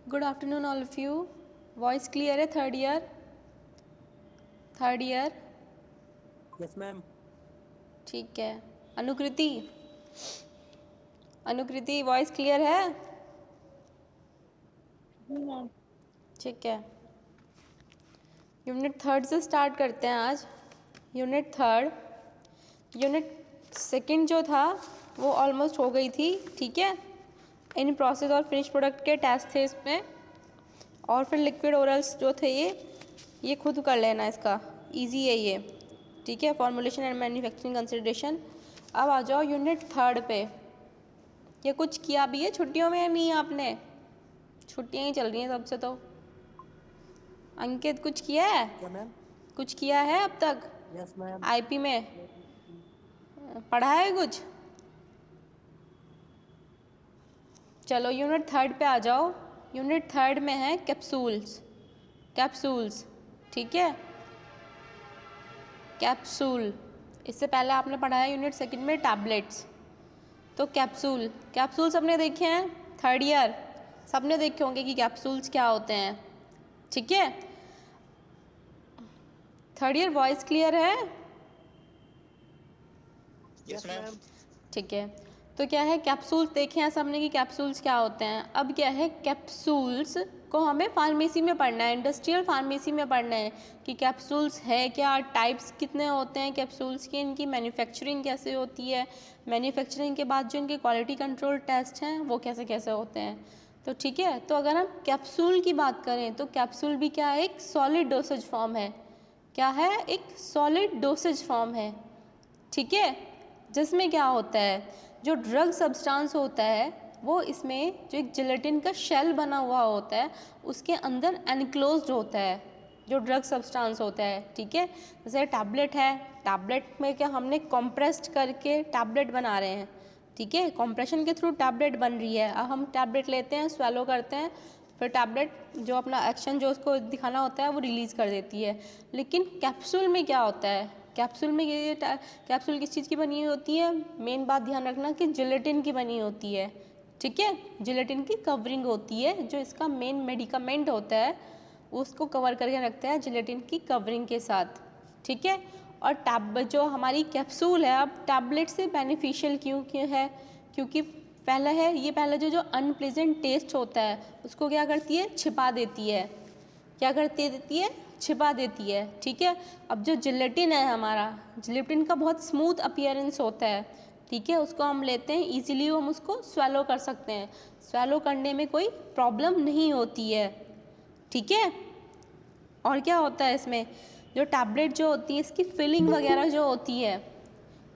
Good afternoon all of you. Voice clear है? Third year? Third year? Yes ma'am. ठीक है। Anukriti, Anukriti voice clear है? Ma'am ठीक है। यूनिट थर्ड से स्टार्ट करते हैं आज। यूनिट थर्ड, यूनिट सेकंड जो था वो ऑलमोस्ट हो गई थी, ठीक है। इन प्रोसेस और फिनिश प्रोडक्ट के टेस्ट थे इसमें, और फिर लिक्विड ओरल्स जो थे ये खुद कर लेना, इसका इजी है ये, ठीक है। Formulation and manufacturing consideration. अब आ जाओ यूनिट थर्ड पे। ये कुछ किया भी है छुट्टियों में? नहीं, आपने छुट्टियां ही चल रही हैं सबसे। तो अंकित कुछ किया है? क्या मैम? कुछ किया है अब तक यस मैम। आईपी में? पढ़ा है कुछ? चलो यूनिट थर्ड पे आ जाओ। यूनिट थर्ड में है कैप्सूल्स, कैप्सूल्स, ठीक है। कैप्सूल, इससे पहले आपने पढ़ा है यूनिट सेकंड में टैबलेट्स। तो कैप्सूल, कैप्सूल सबने देखे हैं? थर्ड ईयर सबने देखे होंगे कि कैप्सूल्स क्या होते हैं, ठीक है। थर्ड ईयर वॉइस क्लियर है? Yes ma'am. ठीक है। तो क्या है, कैप्सूल्स देखे हैं सबने कि कैप्सूल्स क्या होते हैं। अब क्या है, कैप्सूल्स को हमें फार्मेसी में पढ़ना है, इंडस्ट्रियल फार्मेसी में पढ़ना है कि कैप्सूल्स है क्या, टाइप्स कितने होते हैं कैप्सूल्स की, इनकी मैन्युफैक्चरिंग कैसे होती है, मैन्युफैक्चरिंग के बाद जो इनके क्वालिटी कंट्रोल टेस्ट हैं वो कैसे कैसे होते हैं। तो ठीक है। तो अगर हम कैप्सूल की बात करें तो कैप्सूल भी क्या है, एक सॉलिड डोसेज फॉर्म है। क्या है? एक सॉलिड डोसेज फॉर्म है, ठीक है। जिसमें क्या होता है, जो ड्रग सब्सटेंस होता है वो इसमें जो एक जिलेटिन का शेल बना हुआ होता है उसके अंदर एनक्लोज्ड होता है, जो ड्रग सब्सटेंस होता है, ठीक है। जैसे टैबलेट है, टैबलेट में क्या हमने कॉम्प्रेस्ड करके टैबलेट बना रहे हैं, ठीक है। कॉम्प्रेशन के थ्रू टैबलेट बन रही है। अब हम टैबलेट लेते हैं, स्वेलो करते हैं, फिर टैबलेट जो अपना एक्शन जो उसको दिखाना होता है वो रिलीज़ कर देती है। लेकिन कैप्सूल में क्या होता है, कैप्सूल में ये कैप्सूल किस चीज़ की बनी हुई होती है, मेन बात ध्यान रखना कि जिलेटिन की बनी होती है, ठीक है। जिलेटिन की कवरिंग होती है, जो इसका मेन मेडिकामेंट होता है उसको कवर करके रखता है जिलेटिन की कवरिंग के साथ, ठीक है। और टैब जो हमारी कैप्सूल है, अब टैबलेट से बेनिफिशियल क्यों है, क्योंकि पहला है ये, पहला जो अनप्लेजेंट टेस्ट होता है उसको क्या करती है, छिपा देती है। क्या करती देती है? छिपा देती है, ठीक है। अब जो जिलेटिन है हमारा, जिलेटिन का बहुत स्मूथ अपीयरेंस होता है, ठीक है। उसको हम लेते हैं इजीली, हम उसको स्वेलो कर सकते हैं, स्वेलो करने में कोई प्रॉब्लम नहीं होती है, ठीक है। और क्या होता है इसमें, जो टैबलेट जो होती है इसकी फिलिंग वगैरह जो होती है,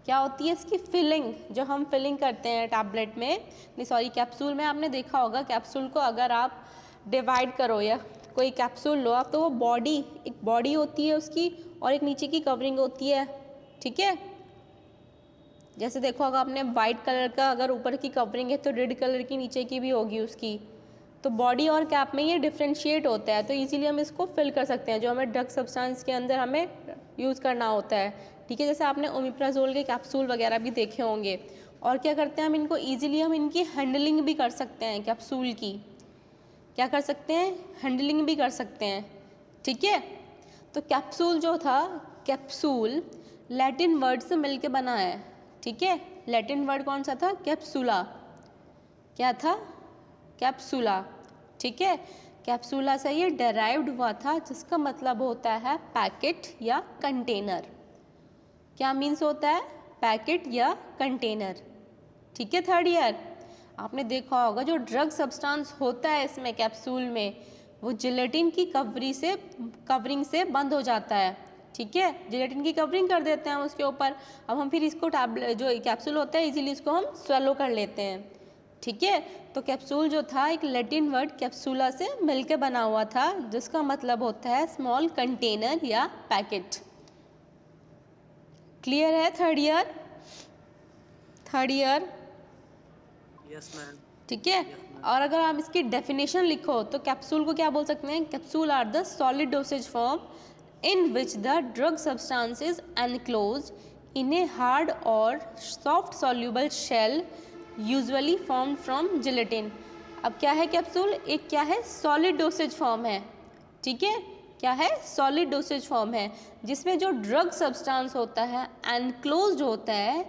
क्या होती है इसकी फिलिंग, जो हम फिलिंग करते हैं टैबलेट में, नहीं सॉरी कैप्सूल में, आपने देखा होगा कैप्सूल को अगर आप डिवाइड करो या कोई कैप्सूल लो आप, तो वो बॉडी, एक बॉडी होती है उसकी और एक नीचे की कवरिंग होती है, ठीक है। जैसे देखो अगर आपने वाइट कलर का अगर ऊपर की कवरिंग है तो रेड कलर की नीचे की भी होगी उसकी। तो बॉडी और कैप में ये डिफ्रेंशिएट होता है, तो इजीली हम इसको फिल कर सकते हैं जो हमें ड्रग सब्सटेंस के अंदर हमें यूज़ करना होता है, ठीक है। जैसे आपने ओमिप्राजोल के कैप्सूल वगैरह भी देखे होंगे। और क्या करते हैं हम इनको ईजिली, हम इनकी हैंडलिंग भी कर सकते हैं कैप्सूल की। क्या कर सकते हैं? हैंडलिंग भी कर सकते हैं, ठीक है। तो कैप्सूल जो था, कैप्सूल लैटिन वर्ड से मिलके बना है, ठीक है। लैटिन वर्ड कौन सा था? कैप्सूला। क्या था? कैप्सूला, ठीक है। कैप्सूला से ये डेराइव्ड हुआ था, जिसका मतलब होता है पैकेट या कंटेनर। क्या मीन्स होता है? पैकेट या कंटेनर, ठीक है। थर्ड ईयर आपने देखा होगा जो ड्रग सब्सटेंस होता है इसमें कैप्सूल में, वो जिलेटिन की कवरिंग से बंद हो जाता है, ठीक है। जिलेटिन की कवरिंग कर देते हैं हम उसके ऊपर। अब हम फिर इसको टैबलेट जो कैप्सूल होता है इजीली इसको हम स्वेलो कर लेते हैं, ठीक है। तो कैप्सूल जो था एक लैटिन वर्ड कैप्सूला से मिलकर बना हुआ था, जिसका मतलब होता है स्मॉल कंटेनर या पैकेट। क्लियर है third year? Third year? Yes ma'am. ठीक है। और अगर आप इसकी डेफिनेशन लिखो तो कैप्सूल को क्या बोल सकते हैं? Capsule are the solid dosage form in which the drug substance is enclose in a hard और soft soluble shell usually form from gelatin. अब क्या है कैप्सूल, एक क्या है सॉलिड डोसेज फॉर्म है, ठीक है, क्या है सॉलिड डोसेज फॉर्म है, जिसमें जो ड्रग सब्सटेंस होता है एनक्लोज्ड होता है,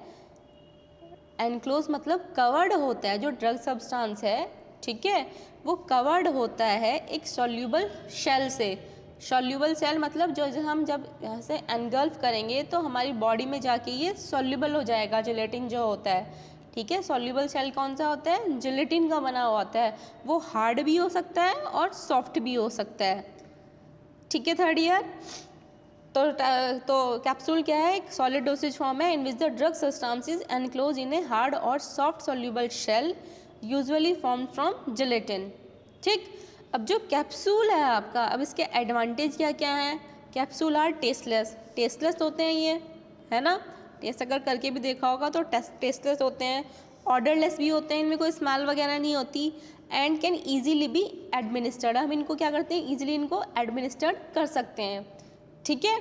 एनक्लोज मतलब कवर्ड होता है, जो ड्रग सब्सटेंस है, ठीक है, वो कवर्ड होता है एक सॉल्यूबल शेल से। सॉल्यूबल सेल मतलब जो हम जब यहाँ से एनगल्फ करेंगे तो हमारी बॉडी में जाके ये सॉल्यूबल हो जाएगा, जिलेटिन जो होता है, ठीक है। सॉल्यूबल सेल कौन सा होता है, जिलेटिन का बना हुआ होता है, वो हार्ड भी हो सकता है और सॉफ्ट भी हो सकता है, ठीक है। थर्ड ईयर तो कैप्सूल क्या है, एक सॉलिड डोसेज फॉर्म है in which the drug substance is enclose in a hard और soft soluble shell usually form from gelatin, ठीक। अब जो कैप्सूल है आपका, अब इसके एडवांटेज क्या क्या हैं, कैप्सूल आर टेस्टलेस, टेस्टलेस होते हैं ये, है ना, टेस्ट अगर करके भी देखा होगा तो टेस्टलेस होते हैं, ऑर्डरलेस भी होते हैं, इनमें कोई स्मेल वगैरह नहीं होती, and can easily be administered, हम इनको क्या करते हैं, ईजिली इनको एडमिनिस्टर्ड कर सकते हैं, ठीक है।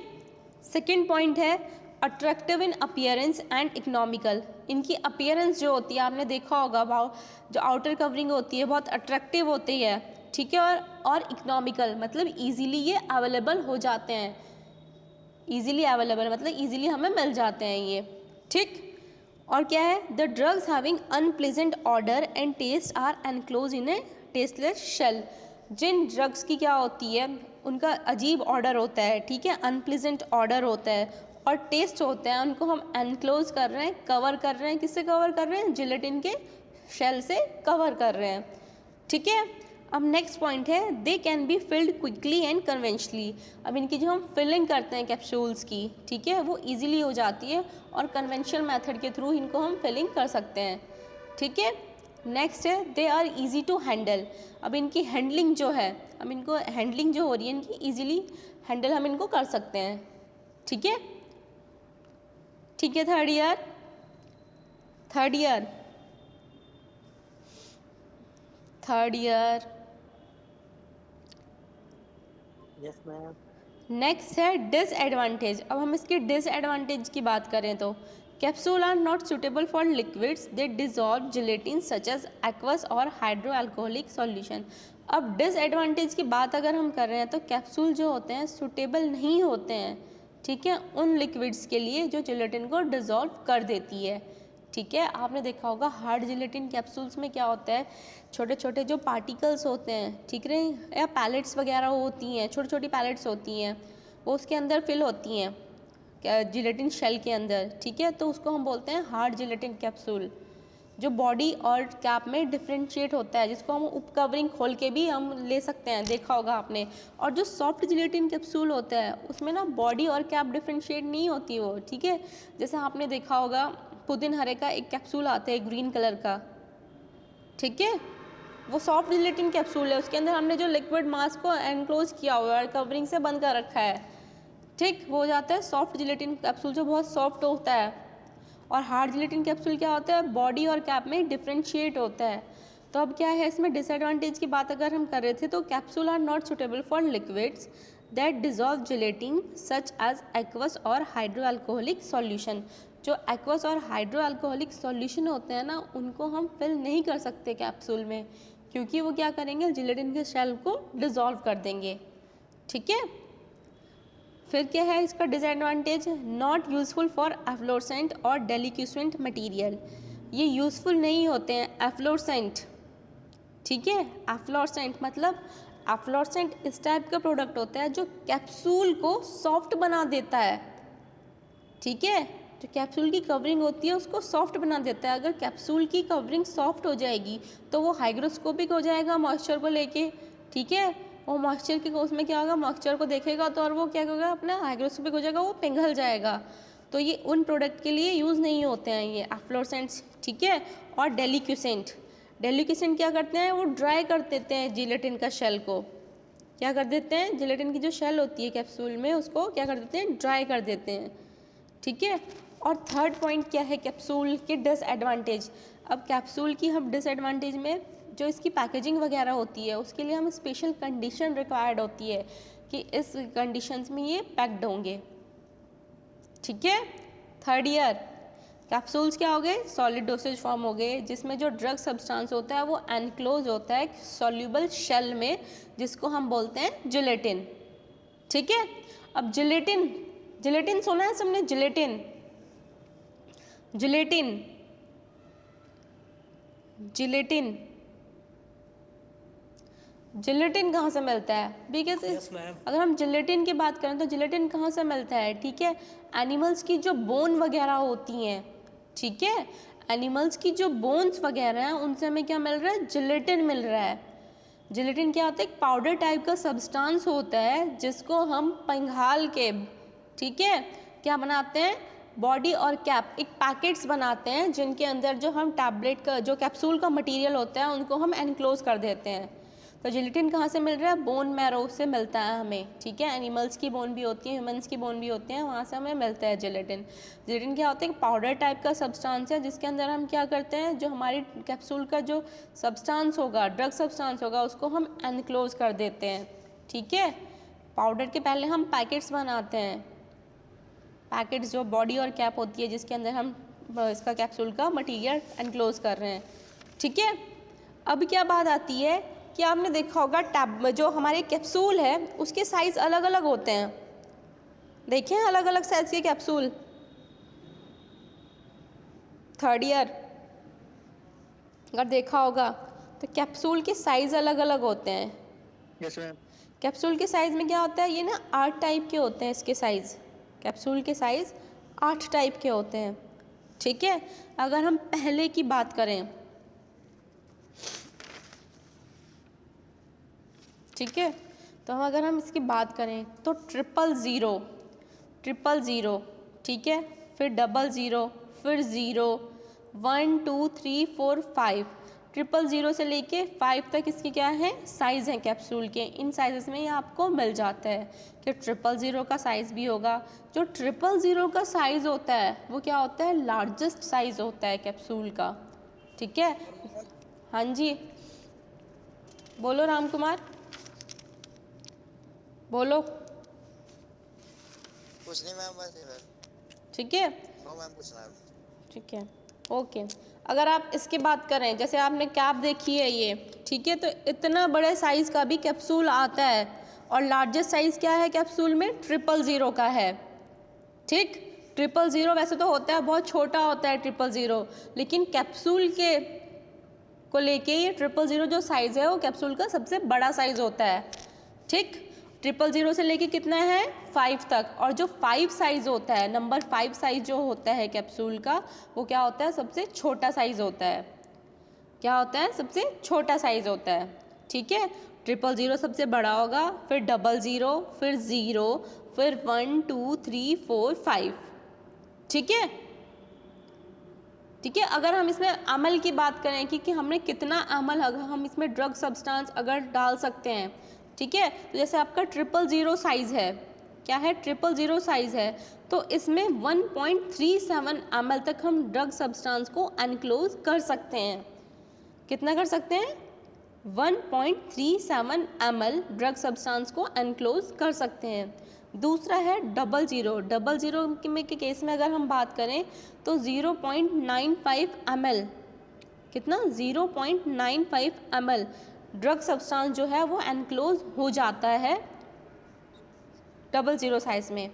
सेकेंड पॉइंट है attractive in appearance and economical, इनकी अपीयरेंस जो होती है आपने देखा होगा, भाव जो आउटर कवरिंग होती है बहुत अट्रैक्टिव होती है, ठीक है, और इकोनॉमिकल मतलब इजीली ये अवेलेबल हो जाते हैं, इजीली अवेलेबल मतलब इजीली हमें मिल जाते हैं ये, ठीक। और क्या है, the drugs having unpleasant order and taste are enclose in a tasteless shell, जिन ड्रग्स की क्या होती है, उनका अजीब ऑर्डर होता है, ठीक है, अनप्लेजेंट ऑर्डर होता है और टेस्ट होता है, उनको हम एनक्लोज कर रहे हैं, कवर कर रहे हैं, किससे कवर कर रहे हैं, जिलेटिन के शेल से कवर कर रहे हैं, ठीक है। अब नेक्स्ट पॉइंट है they can be filled quickly and conventionally, अब इनकी जो हम फिलिंग करते हैं कैप्सूल्स की, ठीक है, वो इजीली हो जाती है और कन्वेंशनल मेथड के थ्रू इनको हम फिलिंग कर सकते हैं, ठीक है। नेक्स्ट है they are easy to handle, अब इनकी हैंडलिंग जो है, अब इनको हैंडलिंग जो हो रही है इनकी इजीली हैंडल हम इनको कर सकते हैं, ठीक है, ठीक है। Third year yes ma'am. Next है डिसएडवांटेज, अब हम इसकी डिसएडवांटेज की बात करें तो capsule are not suitable for liquids they dissolve gelatin such as aqueous और हाइड्रो अल्कोहलिक सॉल्यूशन। अब डिसएडवांटेज की बात अगर हम कर रहे हैं तो कैप्सूल जो होते हैं सुटेबल नहीं होते हैं, ठीक है, उन लिक्विड्स के लिए जो जिलेटिन को डिजॉल्व कर देती है, ठीक है। आपने देखा होगा हार्ड जिलेटिन कैप्सूल्स में क्या होता है, छोटे छोटे जो पार्टिकल्स होते हैं, ठीक है, या पैलेट्स वगैरह होती हैं, छोटी छोटी पैलेट्स होती हैं, वो उसके अंदर फिल होती हैं क्या जिलेटिन शेल के अंदर, ठीक है, तो उसको हम बोलते हैं हार्ड जिलेटिन कैप्सूल, जो बॉडी और कैप में डिफ्रेंशिएट होता है, जिसको हम उप कवरिंग खोल के भी हम ले सकते हैं, देखा होगा आपने। और जो सॉफ्ट जिलेटिन कैप्सूल होता है उसमें ना बॉडी और कैप डिफ्रेंशिएट नहीं होती वो, ठीक है, जैसे आपने देखा होगा पुदीन हरे का एक कैप्सूल आता है ग्रीन कलर का, ठीक है, वो सॉफ्ट जिलेटिन कैप्सूल है, उसके अंदर हमने जो लिक्विड मास को एनक्लोज किया हुआ है, कवरिंग से बंद कर रखा है, ठीक, वो हो जाता है सॉफ्ट जिलेटिन कैप्सूल जो बहुत सॉफ्ट होता है। और हार्ड जिलेटिन कैप्सूल क्या होता है, बॉडी और कैप में डिफ्रेंशिएट होता है। तो अब क्या है इसमें डिसएडवांटेज की बात अगर हम कर रहे थे तो capsule are not suitable for liquids that dissolve gelatin such as aqueous और हाइड्रो अल्कोहलिक सॉल्यूशन, जो एक्वस और हाइड्रो अल्कोहलिक सॉल्यूशन होते हैं ना उनको हम फिल नहीं कर सकते कैप्सूल में, क्योंकि वो क्या करेंगे जिलेटिन के शेल को डिजॉल्व कर देंगे, ठीक है। फिर क्या है इसका disadvantage, not useful for efflorescent और डेलिक्यूसेंट मटेरियल, ये यूज़फुल नहीं होते हैं एफ्लोरेसेंट, ठीक है, एफ्लोरेसेंट मतलब एफ्लोरेसेंट इस टाइप का प्रोडक्ट होता है जो कैप्सूल को सॉफ्ट बना देता है, ठीक है, जो कैप्सूल की कवरिंग होती है उसको सॉफ्ट बना देता है। अगर कैप्सूल की कवरिंग सॉफ्ट हो जाएगी तो वो हाइग्रोस्कोपिक हो जाएगा मॉइस्चर को लेके, ठीक है, वो मॉइस्चर के उसमें क्या होगा, मॉइस्चर को देखेगा तो और वो क्या होगा अपना हाइग्रोस्कोपिक हो जाएगा, वो पिघल जाएगा, तो ये उन प्रोडक्ट के लिए यूज़ नहीं होते हैं ये एफ्लोरेसेंट्स, ठीक है। और डेलिक्यूसेंट क्या करते हैं, वो ड्राई कर देते हैं जिलेटिन का शेल को, क्या कर देते हैं, जिलेटिन की जो शेल होती है कैप्सूल में उसको क्या कर देते हैं, ड्राई कर देते हैं, ठीक है। और थर्ड पॉइंट क्या है कैप्सूल के डिसएडवांटेज, अब कैप्सूल की हम डिसएडवांटेज में जो इसकी पैकेजिंग वगैरह होती है उसके लिए हम स्पेशल कंडीशन रिक्वायर्ड होती है कि इस कंडीशंस में ये पैक्ड होंगे, ठीक है। थर्ड ईयर कैप्सूल्स क्या हो गए, सॉलिड डोसेज फॉर्म हो गए, जिसमें जो ड्रग सब्सटेंस होता है वो एनक्लोज होता है सॉल्युबल शेल में, जिसको हम बोलते हैं जिलेटिन। ठीक है, अब जिलेटिन, जिलेटिन सुना है सबने, जिलेटिन, जिलेटिन, जिलेटिन, जिलेटिन कहाँ से मिलता है भी कहते हैं? Yes ma'am. अगर हम जिलेटिन की बात करें तो जिलेटिन कहाँ से मिलता है? ठीक है, एनिमल्स की जो बोन वगैरह होती हैं, ठीक है, एनिमल्स की जो बोन्स वगैरह हैं उनसे हमें क्या मिल रहा है, जिलेटिन मिल रहा है। जिलेटिन क्या होता है, एक पाउडर टाइप का सब्सटेंस होता है जिसको हम पिघाल के, ठीक है, क्या बनाते हैं, बॉडी और कैप, एक पैकेट्स बनाते हैं जिनके अंदर जो हम टैबलेट का, जो कैप्सूल का मटेरियल होता है उनको हम एनक्लोज कर देते हैं। तो जिलेटिन कहाँ से मिल रहा है, बोन मैरो से मिलता है हमें। ठीक है, एनिमल्स की बोन भी होती है, ह्यूमंस की बोन भी होती है, वहाँ से हमें मिलता है जिलेटिन। जिलेटिन क्या होता है, एक पाउडर टाइप का सब्सटेंस है जिसके अंदर हम क्या करते हैं, जो हमारी कैप्सूल का जो सब्सटेंस होगा, ड्रग सब्सटेंस होगा, उसको हम एनक्लोज कर देते हैं। ठीक है, पाउडर के पहले हम पैकेट्स बनाते हैं, पैकेट्स जो बॉडी और कैप होती है जिसके अंदर हम इसका कैप्सूल का मटीरियल एनक्लोज कर रहे हैं। ठीक है, अब क्या बात आती है कि आपने देखा होगा टैब, जो हमारे कैप्सूल है उसके साइज़ अलग अलग होते हैं, देखें अलग अलग साइज़ के कैप्सूल, थर्ड ईयर अगर देखा होगा तो कैप्सूल के साइज़ अलग अलग होते हैं। Yes ma'am. कैप्सूल के साइज़ में क्या होता है, ये ना 8 टाइप के होते हैं इसके साइज़, कैप्सूल के साइज़ 8 टाइप के होते हैं। ठीक है, अगर हम पहले की बात करें, ठीक है, तो अगर हम इसकी बात करें तो 000, 000, ठीक है, फिर 00, फिर 0, 1 2 3 4 5, 000 से लेके 5 तक इसके क्या है, साइज़ हैं कैप्सूल के। इन साइज़ में ये आपको मिल जाता है कि 000 का साइज़ भी होगा। जो 000 का साइज़ होता है वो क्या होता है, लार्जेस्ट साइज़ होता है कैप्सूल का। ठीक है, हाँ जी, बोलो राम कुमार, बोलो। कुछ नहीं मैम, बस ठीक है, नो मैम, कुछ नहीं। ठीक है, ओके। अगर आप इसकी बात करें, जैसे आपने कैप देखी है ये, ठीक है, तो इतना बड़े साइज़ का भी कैप्सूल आता है और लार्जेस्ट साइज़ क्या है कैप्सूल में, 000 का है। ठीक, 000 वैसे तो होता है बहुत छोटा होता है 000, लेकिन कैप्सूल के को लेके ये 000 जो साइज़ है वो कैप्सूल का सबसे बड़ा साइज़ होता है। ठीक, 000 से लेके कितना है, 5 तक, और जो 5 साइज़ होता है, नंबर 5 साइज़ जो होता है कैप्सूल का, वो क्या होता है, सबसे छोटा साइज़ होता है। क्या होता है, सबसे छोटा साइज़ होता है। ठीक है, 000 सबसे बड़ा होगा, फिर 00, फिर 0, फिर 1 2 3 4 5। ठीक है, ठीक है, अगर हम इसमें अमल की बात करें कि हमने कितना अमल, अगर हम इसमें ड्रग सब्सटेंस अगर डाल सकते हैं, ठीक है, तो जैसे आपका 000 साइज़ है, क्या है, 000 साइज़ है, तो इसमें 1.37 ml तक हम ड्रग सब्सटेंस को एनक्लोज कर सकते हैं। कितना कर सकते हैं, 1.37 ml ड्रग सब्सटेंस को एनक्लोज कर सकते हैं। दूसरा है 00 में के केस में अगर हम बात करें तो 0.95 ml, कितना, 0.95 ml ड्रग सब्सटेंस जो है वो एनक्लोज हो जाता है 00 साइज में।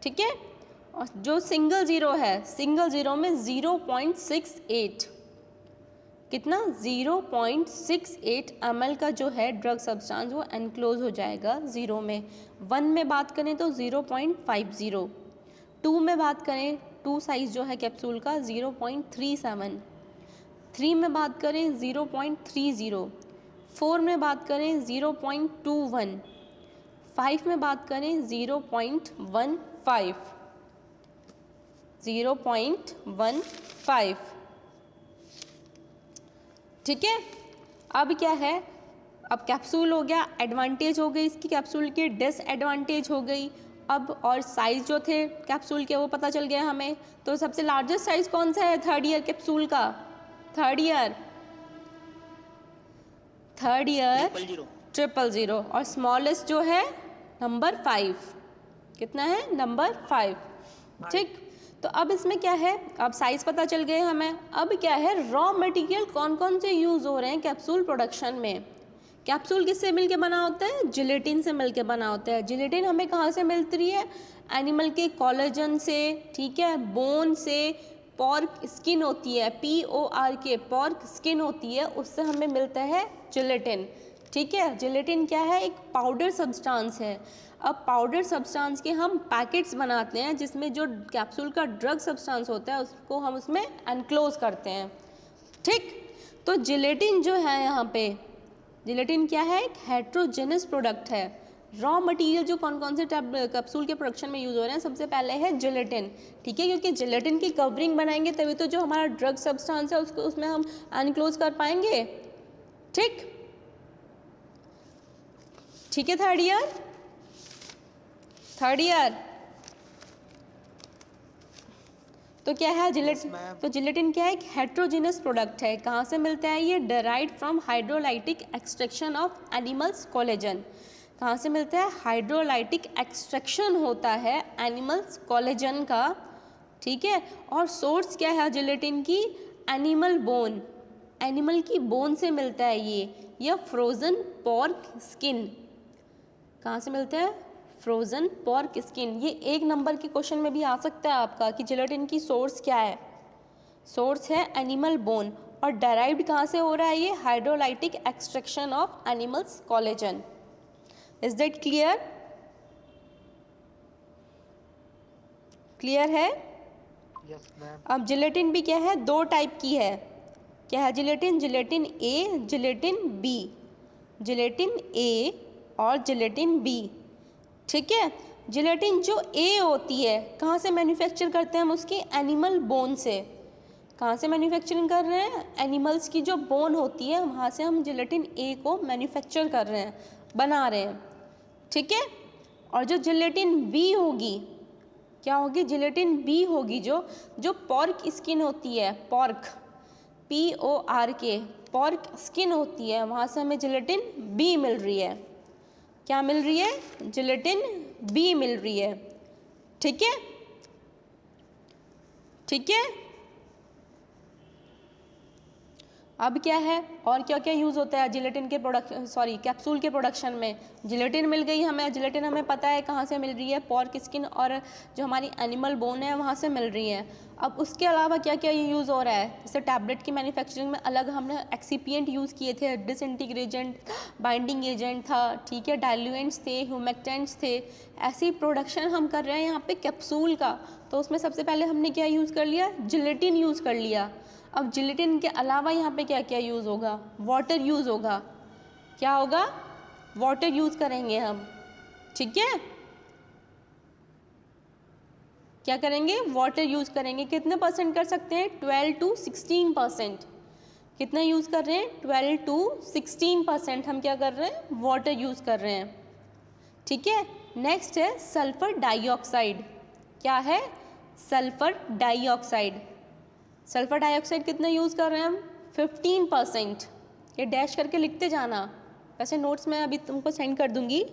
ठीक है, और जो सिंगल ज़ीरो है, सिंगल ज़ीरो में 0.68, कितना, 0.68 ml का जो है ड्रग सब्सटेंस वो एनक्लोज हो जाएगा ज़ीरो में। 1 में बात करें तो 0.50, 2 में बात करें, 2 साइज़ जो है कैप्सूल का 0.37, 3 में बात करें 0.30, 4 में बात करें 0.21, 5 में बात करें 0.15, 0.15। ठीक है, अब क्या है, अब कैप्सूल हो गया, एडवांटेज हो गई इसकी, कैप्सूल की डिसएडवांटेज हो गई। अब और साइज़ जो थे कैप्सूल के वो पता चल गया हमें। तो सबसे लार्जेस्ट साइज़ कौन सा है थर्ड ईयर कैप्सूल का, थर्ड ईयर 000, और स्मॉलेस्ट जो है नंबर 5, कितना है, नंबर 5। ठीक, तो अब इसमें क्या है, अब साइज पता चल गए हमें। अब क्या है, रॉ मटेरियल कौन कौन से यूज़ हो रहे हैं कैप्सूल प्रोडक्शन में। कैप्सूल किससे मिलके बना होता है, जिलेटिन से मिलके बना होता है। जिलेटिन हमें कहाँ से मिलती है, एनिमल के कोलेजन से, ठीक है, बोन से, पॉर्क स्किन होती है, PORK पॉर्क स्किन होती है, उससे हमें मिलता है जिलेटिन, ठीक है। जिलेटिन क्या है, एक पाउडर सब्सटेंस है। अब पाउडर सब्सटेंस के हम पैकेट्स बनाते हैं जिसमें जो कैप्सूल का ड्रग सब्सटेंस होता है उसको हम उसमें एनक्लोज करते हैं, ठीक। तो जिलेटिन जो है यहाँ पे, जिलेटिन क्या है, एक हेट्रोजेनस प्रोडक्ट है। रॉ मटेरियल जो कौन कौन से कैप्सूल के प्रोडक्शन में यूज़ हो रहे हैं, सबसे पहले है जिलेटिन, ठीक है, क्योंकि जिलेटिन की कवरिंग बनाएंगे तभी तो जो हमारा ड्रग सब्सटेंस है उसको उसमें हम एनक्लोज कर पाएंगे, ठीक। ठीक है, थर्ड ईयर तो क्या है जिलेटिन, तो जिलेटिन क्या है, एक हेट्रोजेनस प्रोडक्ट है। कहाँ से मिलता है ये, derived from hydrolytic extraction of animals collagen. कहाँ से मिलता है, हाइड्रोलाइटिक एक्सट्रैक्शन होता है एनिमल्स कोलेजन का, ठीक है। और सोर्स क्या है जिलेटिन की, एनिमल बोन, एनिमल की बोन से मिलता है ये, या फ्रोजन पॉर्क स्किन। कहाँ से मिलता है, फ्रोजन पॉर्क स्किन। ये 1 नंबर के क्वेश्चन में भी आ सकता है आपका कि जिलेटिन की सोर्स क्या है, सोर्स है एनिमल बोन, और डेराइव्ड कहाँ से हो रहा है ये, hydrolytic extraction of animals collagen. Is that clear, clear है। Yes ma'am. अब जिलेटिन भी क्या है, 2 टाइप की है। क्या है gelatin, gelatin A, gelatin B, gelatin A और जिलेटिन B, ठीक है। जिलेटिन जो A होती है कहाँ से मैन्युफैक्चर करते हैं हम उसकी, एनिमल बोन से। कहाँ से मैन्युफैक्चरिंग कर रहे हैं, एनिमल्स की जो बोन होती है वहाँ से हम जिलेटिन A को मैन्युफैक्चर कर रहे हैं, बना रहे हैं, ठीक है। और जो जिलेटिन B होगी, क्या होगी, जिलेटिन B होगी जो पॉर्क स्किन होती है, पॉर्क PORK पॉर्क स्किन होती है, वहाँ से हमें जिलेटिन B मिल रही है। क्या मिल रही है, जिलेटिन B मिल रही है, ठीक है, ठीक है। अब क्या है, और क्या क्या यूज़ होता है जिलेटिन के कैप्सूल के प्रोडक्शन में। जिलेटिन मिल गई हमें, जिलेटिन हमें पता है कहाँ से मिल रही है, पॉर्क स्किन और जो हमारी एनिमल बोन है वहाँ से मिल रही है। अब उसके अलावा क्या क्या यूज़ हो रहा है, जैसे टैबलेट की मैन्युफैक्चरिंग में अलग हमने एक्सीपिएंट यूज़ किए थे, डिसइंटीग्रेजेंट, बाइंडिंग एजेंट था, ठीक है, डाइल्यूएंट्स थे, ह्यूमेक्टेंट्स थे। ऐसी प्रोडक्शन हम कर रहे हैं यहाँ पे कैप्सूल का, तो उसमें सबसे पहले हमने क्या यूज़ कर लिया, जिलेटिन यूज़ कर लिया। अब जिलेटिन के अलावा यहाँ पे क्या क्या यूज़ होगा, वाटर यूज़ होगा। क्या होगा, वाटर यूज़ करेंगे हम, ठीक है, क्या करेंगे, वाटर यूज़ करेंगे। कितने % कर सकते हैं, 12 to 16%। कितना यूज़ कर रहे हैं, 12 to 16% हम क्या कर रहे हैं, वाटर यूज़ कर रहे हैं, ठीक है। नेक्स्ट है सल्फर डाइऑक्साइड। क्या है, सल्फर डाइऑक्साइड। सल्फर डाइऑक्साइड कितना यूज़ कर रहे हैं हम, 15%। ये डैश करके लिखते जाना, वैसे नोट्स में अभी तुमको सेंड कर दूंगी।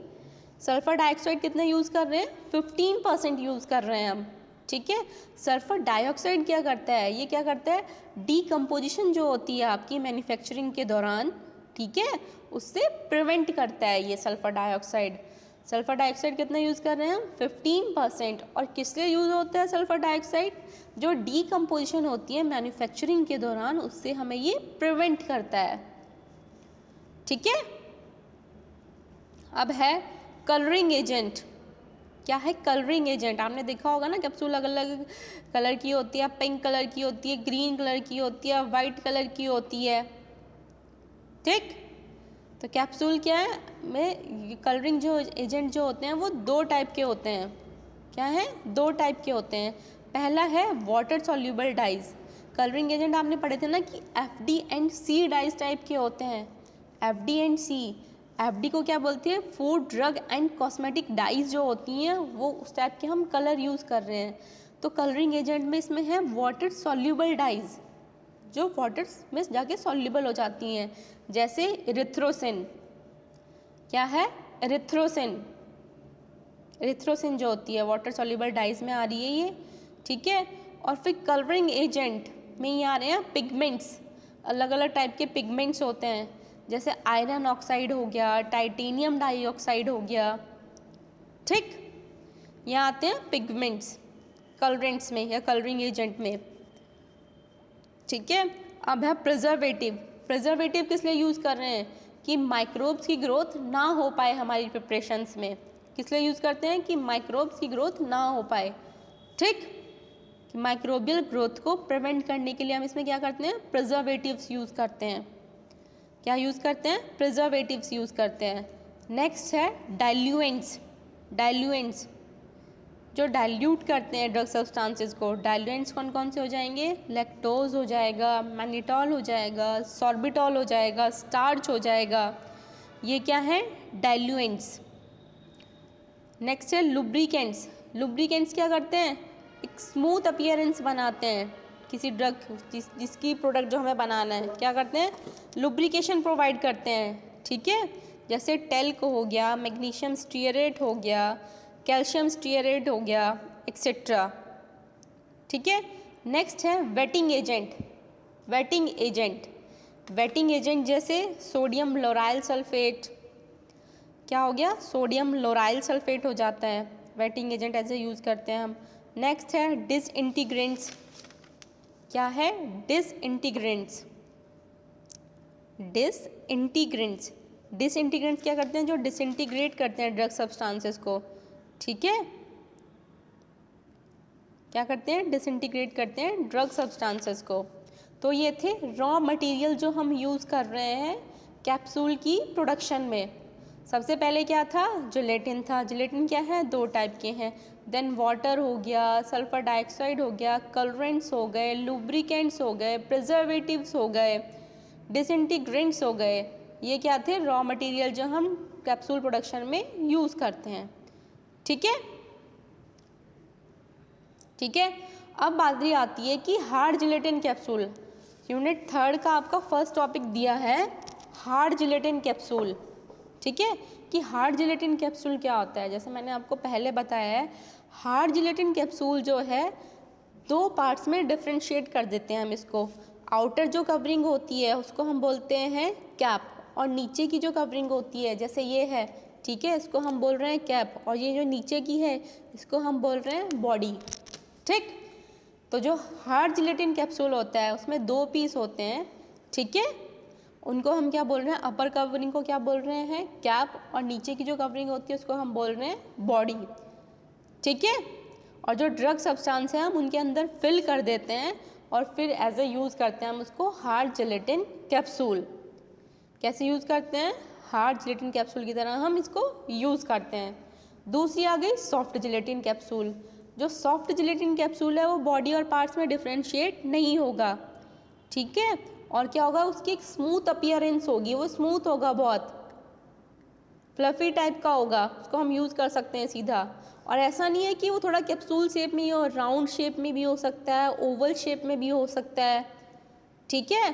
सल्फर डाइऑक्साइड कितना यूज़ कर रहे हैं, 15% यूज़ कर रहे हैं हम, ठीक है। सल्फर डाइऑक्साइड क्या करता है, ये क्या करता है, डीकम्पोजिशन जो होती है आपकी मैन्युफैक्चरिंग के दौरान, ठीक है, उससे प्रिवेंट करता है ये सल्फर डाइऑक्साइड। सल्फर डाइऑक्साइड कितना यूज़ कर रहे हैं हम, 15%। और किस लिए यूज़ होता है सल्फर डाइऑक्साइड, जो डीकम्पोजिशन होती है मैन्युफैक्चरिंग के दौरान उससे हमें ये प्रिवेंट करता है, ठीक है। अब है कलरिंग एजेंट। क्या है, कलरिंग एजेंट। आपने देखा होगा ना कैप्सूल अलग अलग कलर की होती है, पिंक कलर की होती है, ग्रीन कलर की होती है, वाइट कलर की होती है, ठीक। तो कैप्सूल क्या है में कलरिंग जो एजेंट जो होते हैं वो 2 टाइप के होते हैं। क्या है, 2 टाइप के होते हैं। पहला है water soluble dyes. Colouring agent आपने पढ़े थे ना कि FD and C dyes type के होते हैं, FD एंड C। FD को क्या बोलती है, food drug and cosmetic dyes जो होती हैं वो उस टाइप के हम कलर यूज़ कर रहे हैं। तो कलरिंग एजेंट में इसमें है वाटर सॉल्यूबल डाइज, जो वाटर में जाके सॉल्यूबल हो जाती हैं, जैसे इरिथ्रोसिन। क्या है, इरिथ्रोसिन। इरिथ्रोसिन जो होती है वाटर सॉल्यूबल डाइज में आ रही है ये, ठीक है। और फिर कलरिंग एजेंट में ये आ रहे हैं पिगमेंट्स, अलग अलग टाइप के पिगमेंट्स होते हैं, जैसे आयरन ऑक्साइड हो गया, टाइटेनियम डाइऑक्साइड हो गया, ठीक। यहाँ आते हैं पिगमेंट्स कलरेंट्स में या कलरिंग एजेंट में, ठीक है। अब है प्रिजर्वेटिव। प्रिजर्वेटिव किस लिए यूज़ कर रहे हैं कि माइक्रोब्स की ग्रोथ ना हो पाए हमारी प्रिपरेशंस में। किस लिए यूज़ करते हैं कि माइक्रोब्स की ग्रोथ ना हो पाए, ठीक। कि माइक्रोबियल ग्रोथ को प्रिवेंट करने के लिए हम इसमें क्या करते हैं, प्रिजर्वेटिव्स यूज़ करते हैं। क्या यूज़ करते हैं, प्रिजर्वेटिव्स यूज़ करते हैं। नेक्स्ट है डाइल्यूएंट्स। डाइल्यूएंट्स जो डाइल्यूट करते हैं ड्रग सब्सटेंसेस को। डाइल्यूएंट्स कौन कौन से हो जाएंगे, लैक्टोज हो जाएगा, मैनिटॉल हो जाएगा, सॉर्बिटॉल हो जाएगा, स्टार्च हो जाएगा, ये क्या है, डाइल्यूएंट्स। नेक्स्ट है लुब्रिकेंट्स। लुब्रिकेंट्स क्या करते हैं, एक स्मूथ अपीयरेंस बनाते हैं किसी ड्रग जिसकी प्रोडक्ट जो हमें बनाना है, क्या करते हैं, लुब्रिकेशन प्रोवाइड करते हैं, ठीक है। जैसे टेल्क हो गया, मैग्नीशियम स्टीयरेट हो गया, कैल्शियम स्टीयरेट हो गया, एक्सेट्रा, ठीक है। नेक्स्ट है waiting agent. Waiting agent, waiting agent जैसे सोडियम लोराइल सल्फेट, क्या हो गया, सोडियम लोराइल सल्फेट हो जाता है, वेटिंग एजेंट ऐसे यूज़ करते हैं हम। नेक्स्ट है डिसइंटीग्रेंट्स। क्या है, डिसइंटीग्रेंट्स। डिसइंटीग्रेंट्स, डिसइंटीग्रेंट्स क्या करते हैं, जो डिसइंटीग्रेट करते हैं ड्रग सब्सटेंसेस को, ठीक है। क्या करते हैं, डिसइंटीग्रेट करते हैं ड्रग सब्सटेंसेस को। तो ये थे रॉ मटेरियल जो हम यूज़ कर रहे हैं कैप्सूल की प्रोडक्शन में। सबसे पहले क्या था, जिलेटिन था। जिलेटिन क्या है, 2 टाइप के हैं। देन वाटर हो गया, सल्फर डाइऑक्साइड हो गया, कलरेंट्स हो गए, लुब्रिकेंट्स हो गए, प्रिजर्वेटिव्स हो गए, डिसइंटीग्रेंट्स हो गए। ये क्या थे, रॉ मटेरियल जो हम कैप्सूल प्रोडक्शन में यूज़ करते हैं, ठीक है। ठीक है, अब बारी आती है कि हार्ड जिलेटिन कैप्सूल। यूनिट 3 का आपका फर्स्ट टॉपिक दिया है हार्ड जिलेटिन कैप्सूल, ठीक है। कि हार्ड जिलेटिन कैप्सूल क्या होता है, जैसे मैंने आपको पहले बताया है, हार्ड जिलेटिन कैप्सूल जो है 2 पार्ट्स में डिफ्रेंशिएट कर देते हैं हम इसको। आउटर जो कवरिंग होती है उसको हम बोलते हैं कैप, और नीचे की जो कवरिंग होती है जैसे ये है, ठीक है, इसको हम बोल रहे हैं कैप, और ये जो नीचे की है इसको हम बोल रहे हैं बॉडी, ठीक। तो जो हार्ड जिलेटिन कैप्सूल होता है उसमें 2 पीस होते हैं, ठीक है। उनको हम क्या बोल रहे हैं, अपर कवरिंग को क्या बोल रहे हैं, कैप, और नीचे की जो कवरिंग होती है उसको हम बोल रहे हैं बॉडी, ठीक है। और जो ड्रग सब्सटेंस है हम उनके अंदर फिल कर देते हैं और फिर एज ए यूज़ करते हैं हम उसको हार्ड जिलेटिन कैप्सूल। कैसे यूज़ करते हैं, हार्ड जिलेटिन कैप्सूल की तरह हम इसको यूज़ करते हैं। दूसरी आ गई सॉफ्ट जिलेटिन कैप्सूल। जो सॉफ्ट जिलेटिन कैप्सूल है वो बॉडी और पार्ट्स में डिफ्रेंशिएट नहीं होगा, ठीक है। और क्या होगा, उसकी एक स्मूथ अपीयरेंस होगी, वो स्मूथ होगा, बहुत फ्लफी टाइप का होगा, उसको हम यूज़ कर सकते हैं सीधा। और ऐसा नहीं है कि वो थोड़ा कैप्सूल शेप में हो, राउंड शेप में भी हो सकता है, ओवल शेप में भी हो सकता है, ठीक है।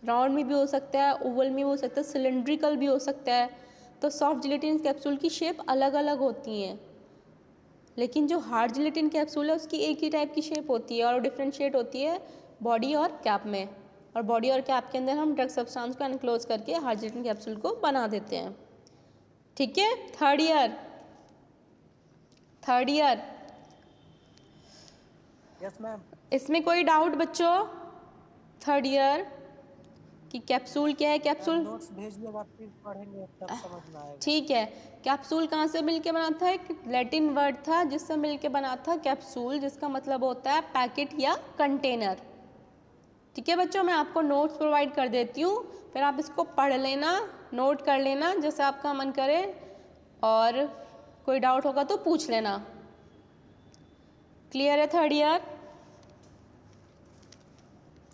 राउंड में भी हो सकता है, ओवल में भी हो सकता है, सिलेंड्रिकल भी हो सकता है। तो सॉफ्ट जिलेटिन कैप्सूल की शेप अलग अलग होती हैं, लेकिन जो हार्ड जिलेटिन कैप्सूल है उसकी एक ही टाइप की शेप होती है और डिफ्रेंशिएट होती है बॉडी और कैप में। और बॉडी और कैप के अंदर हम ड्रग सब्सटेंस को एनक्लोज करके हार्ड जिलेटिन कैप्सूल को बना देते हैं, ठीक है। Third year yes ma'am. इसमें कोई डाउट बच्चों, थर्ड ईयर कि कैप्सूल क्या है, कैप्सूल नोट्स भेजिएगा फिर पढ़ेंगे तब समझ में आएगा। ठीक है। कैप्सूल कहाँ से मिलके बना था, एक लैटिन वर्ड था जिससे मिलके बना था कैप्सूल, जिसका मतलब होता है पैकेट या कंटेनर, ठीक है बच्चों। मैं आपको नोट्स प्रोवाइड कर देती हूँ, फिर आप इसको पढ़ लेना, नोट कर लेना जैसे आपका मन करे, और कोई डाउट होगा तो पूछ लेना। क्लियर है third year?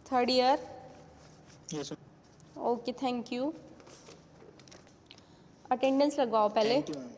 Third year, yes okay, thank you. Attendance लगवाओ पहले। Thank you ma'am.